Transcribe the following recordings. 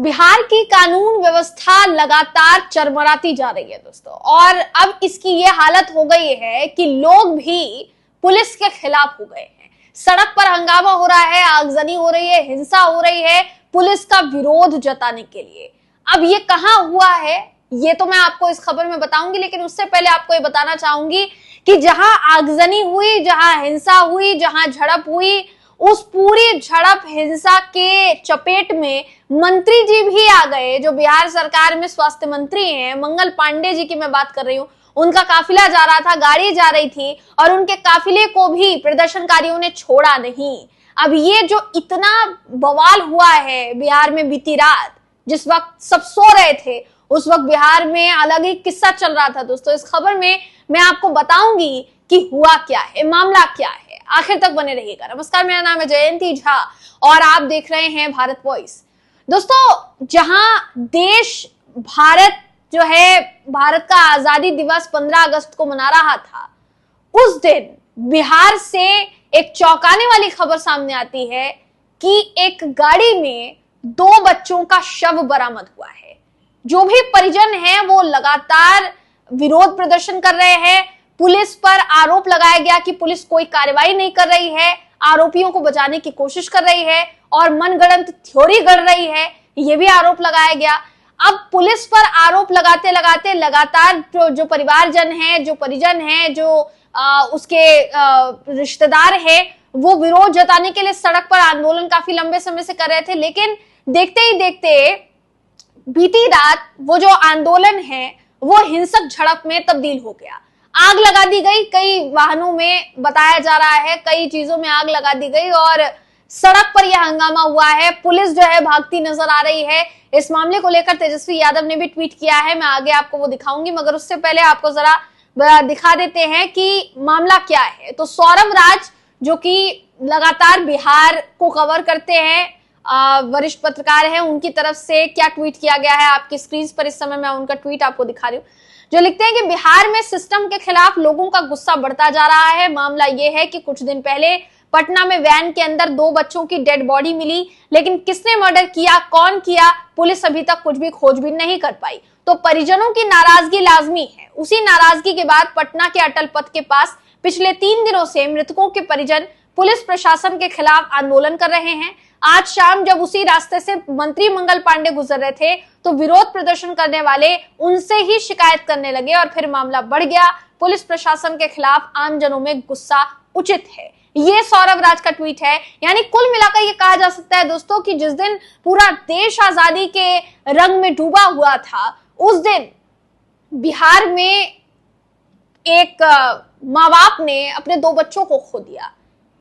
बिहार की कानून व्यवस्था लगातार चरमराती जा रही है दोस्तों, और अब इसकी ये हालत हो गई है कि लोग भी पुलिस के खिलाफ हो गए हैं। सड़क पर हंगामा हो रहा है, आगजनी हो रही है, हिंसा हो रही है पुलिस का विरोध जताने के लिए। अब ये कहां हुआ है ये तो मैं आपको इस खबर में बताऊंगी, लेकिन उससे पहले आपको ये बताना चाहूंगी कि जहां आगजनी हुई, जहां हिंसा हुई, जहां झड़प हुई, उस पूरी झड़प हिंसा के चपेट में मंत्री जी भी आ गए। जो बिहार सरकार में स्वास्थ्य मंत्री हैं, मंगल पांडे जी की मैं बात कर रही हूं। उनका काफिला जा रहा था, गाड़ी जा रही थी, और उनके काफिले को भी प्रदर्शनकारियों ने छोड़ा नहीं। अब ये जो इतना बवाल हुआ है बिहार में बीती रात, जिस वक्त सब सो रहे थे, उस वक्त बिहार में अलग ही किस्सा चल रहा था दोस्तों। इस खबर में मैं आपको बताऊंगी कि हुआ क्या है, मामला क्या है। आखिर तक बने रहिएगा। नमस्कार, मेरा नाम है जयंती झा और आप देख रहे हैं भारत वॉइस। दोस्तों, जहां देश भारत जो है, भारत का आजादी दिवस 15 अगस्त को मना रहा था, उस दिन बिहार से एक चौंकाने वाली खबर सामने आती है कि एक गाड़ी में 2 बच्चों का शव बरामद हुआ है। जो भी परिजन हैं वो लगातार विरोध प्रदर्शन कर रहे हैं। पुलिस पर आरोप लगाया गया कि पुलिस कोई कार्रवाई नहीं कर रही है, आरोपियों को बचाने की कोशिश कर रही है और मनगढ़ंत थ्योरी गढ़ रही है, यह भी आरोप लगाया गया। अब पुलिस पर आरोप लगाते लगाते लगातार जो परिवारजन हैं, जो परिजन हैं, जो उसके रिश्तेदार हैं, वो विरोध जताने के लिए सड़क पर आंदोलन काफी लंबे समय से कर रहे थे। लेकिन देखते ही देखते बीती रात वो जो आंदोलन है वो हिंसक झड़प में तब्दील हो गया। आग लगा दी गई, कई वाहनों में बताया जा रहा है, कई चीजों में आग लगा दी गई और सड़क पर यह हंगामा हुआ है। पुलिस जो है भागती नजर आ रही है। इस मामले को लेकर तेजस्वी यादव ने भी ट्वीट किया है, मैं आगे आपको वो दिखाऊंगी, मगर उससे पहले आपको जरा दिखा देते हैं कि मामला क्या है। तो सौरभ राज, जो कि लगातार बिहार को कवर करते हैं, वरिष्ठ पत्रकार हैं, उनकी तरफ से क्या ट्वीट किया गया है आपकी स्क्रीन पर इस समय मैं उनका ट्वीट आपको दिखा रही हूँ, जो लिखते हैं कि बिहार में सिस्टम के खिलाफ लोगों का गुस्सा बढ़ता जा रहा है। मामला यह है कि कुछ दिन पहले पटना में वैन के अंदर 2 बच्चों की डेड बॉडी मिली, लेकिन किसने मर्डर किया, कौन किया, पुलिस अभी तक कुछ भी खोजबीन नहीं कर पाई। तो परिजनों की नाराजगी लाजमी है। उसी नाराजगी के बाद पटना के अटल पथ के पास पिछले 3 दिनों से मृतकों के परिजन पुलिस प्रशासन के खिलाफ आंदोलन कर रहे हैं। आज शाम जब उसी रास्ते से मंत्री मंगल पांडे गुजर रहे थे तो विरोध प्रदर्शन करने वाले उनसे ही शिकायत करने लगे और फिर मामला बढ़ गया। पुलिस प्रशासन के खिलाफ आमजनों में गुस्सा उचित है। ये सौरभ राज का ट्वीट है। यानी कुल मिलाकर ये कहा जा सकता है दोस्तों कि जिस दिन पूरा देश आजादी के रंग में डूबा हुआ था, उस दिन बिहार में एक माँ बाप ने अपने 2 बच्चों को खो दिया।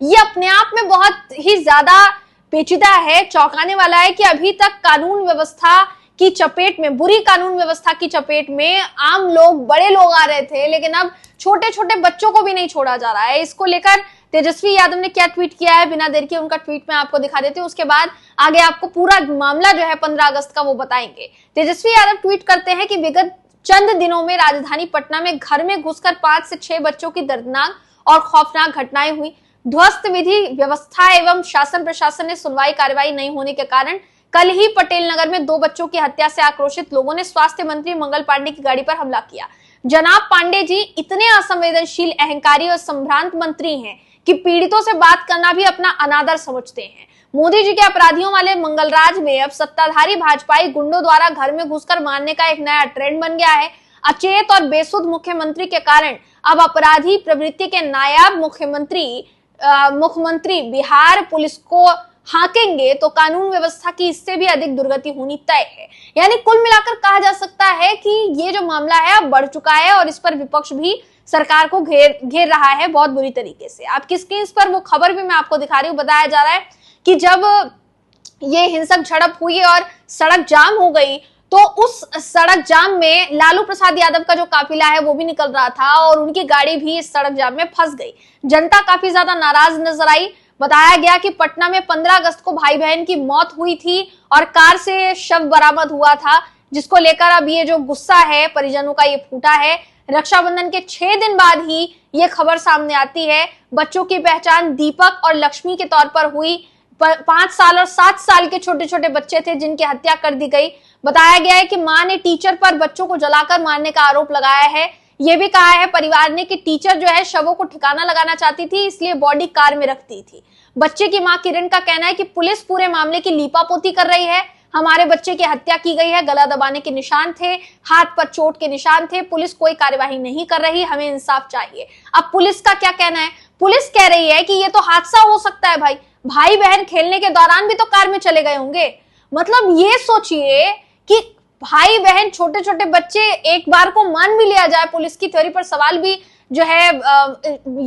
ये अपने आप में बहुत ही ज्यादा पेचीदा है, चौंकाने वाला है कि अभी तक कानून व्यवस्था की चपेट में, बुरी कानून व्यवस्था की चपेट में आम लोग, बड़े लोग आ रहे थे, लेकिन अब छोटे छोटे बच्चों को भी नहीं छोड़ा जा रहा है। इसको लेकर तेजस्वी यादव ने क्या ट्वीट किया है, बिना देर के उनका ट्वीट मैं आपको दिखा देती हूँ, उसके बाद आगे आपको पूरा मामला जो है 15 अगस्त का वो बताएंगे। तेजस्वी यादव ट्वीट करते हैं कि विगत चंद दिनों में राजधानी पटना में घर में घुसकर 5 से 6 बच्चों की दर्दनाक और खौफनाक घटनाएं हुई। ध्वस्त विधि व्यवस्था एवं शासन प्रशासन ने सुनवाई कार्रवाई नहीं होने के कारण कल ही पटेल नगर में 2 बच्चों की हत्या से आक्रोशित लोगों ने स्वास्थ्य मंत्री मंगल पांडे की गाड़ी पर हमला किया। जनाब पांडे जी इतने असंवेदनशील, अहंकारी और संभ्रांत मंत्री हैं कि पीड़ितों से बात करना भी अपना अनादर समझते हैं। मोदी जी के अपराधियों वाले मंगलराज में अब सत्ताधारी भाजपाई गुंडों द्वारा घर में घुसकर मारने का एक नया ट्रेंड बन गया है। अचेत और बेसुध मुख्यमंत्री के कारण अब अपराधी प्रवृत्ति के नायाब मुख्यमंत्री बिहार पुलिस को हाकेंगे तो कानून व्यवस्था की इससे भी अधिक दुर्गति होनी तय है। यानी कुल मिलाकर कहा जा सकता है कि ये जो मामला है अब बढ़ चुका है और इस पर विपक्ष भी सरकार को घेर रहा है बहुत बुरी तरीके से। आपकी स्क्रीन पर वो खबर भी मैं आपको दिखा रही हूँ। बताया जा रहा है कि जब ये हिंसक झड़प हुई और सड़क जाम हो गई तो उस सड़क जाम में लालू प्रसाद यादव का जो काफिला है वो भी निकल रहा था और उनकी गाड़ी भी इस सड़क जाम में फंस गई। जनता काफी ज्यादा नाराज नजर आई। बताया गया कि पटना में 15 अगस्त को भाई बहन की मौत हुई थी और कार से शव बरामद हुआ था, जिसको लेकर अब ये जो गुस्सा है परिजनों का ये फूटा है। रक्षाबंधन के 6 दिन बाद ही ये खबर सामने आती है। बच्चों की पहचान दीपक और लक्ष्मी के तौर पर हुई। 5 साल और 7 साल के छोटे छोटे बच्चे थे जिनकी हत्या कर दी गई। बताया गया है कि मां ने टीचर पर बच्चों को जलाकर मारने का आरोप लगाया है। यह भी कहा है परिवार ने कि टीचर जो है शवों को ठिकाना लगाना चाहती थी, इसलिए बॉडी कार में रखती थी। बच्चे की मां किरण का कहना है कि पुलिस पूरे मामले की लीपापोती कर रही है। हमारे बच्चे की हत्या की गई है, गला दबाने के निशान थे, हाथ पर चोट के निशान थे, पुलिस कोई कार्यवाही नहीं कर रही, हमें इंसाफ चाहिए। अब पुलिस का क्या कहना है? पुलिस कह रही है कि ये तो हादसा हो सकता है भाई बहन खेलने के दौरान भी तो कार में चले गए होंगे। मतलब ये सोचिए कि भाई बहन छोटे छोटे बच्चे, एक बार को मान भी लिया जाए पुलिस की थ्योरी पर सवाल भी जो है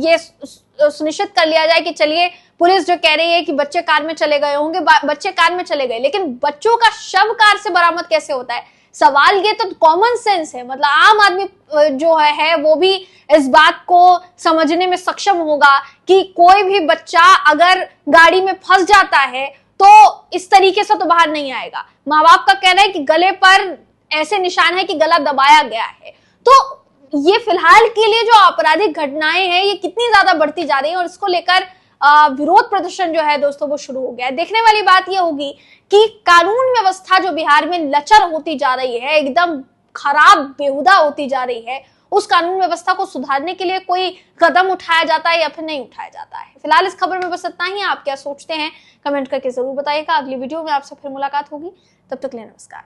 ये सुनिश्चित कर लिया जाए कि चलिए पुलिस जो कह रही है कि बच्चे कार में चले गए होंगे, बच्चे कार में चले गए, लेकिन बच्चों का शव कार से बरामद कैसे होता है? सवाल ये तो कॉमन सेंस है। मतलब आम आदमी जो है वो भी इस बात को समझने में सक्षम होगा कि कोई भी बच्चा अगर गाड़ी में फंस जाता है तो इस तरीके से तो बाहर नहीं आएगा। माँ बाप का कहना है कि गले पर ऐसे निशान है कि गला दबाया गया है। तो ये फिलहाल के लिए जो आपराधिक घटनाएं हैं ये कितनी ज्यादा बढ़ती जा रही है और इसको लेकर विरोध प्रदर्शन जो है दोस्तों वो शुरू हो गया है। देखने वाली बात ये होगी कि कानून व्यवस्था जो बिहार में लचर होती जा रही है, एकदम खराब बेहुदा होती जा रही है, उस कानून व्यवस्था को सुधारने के लिए कोई कदम उठाया जाता है या फिर नहीं उठाया जाता है। फिलहाल इस खबर में बस इतना ही। आप क्या सोचते हैं कमेंट करके जरूर बताइएगा। अगली वीडियो में आपसे फिर मुलाकात होगी, तब तक के लिए नमस्कार।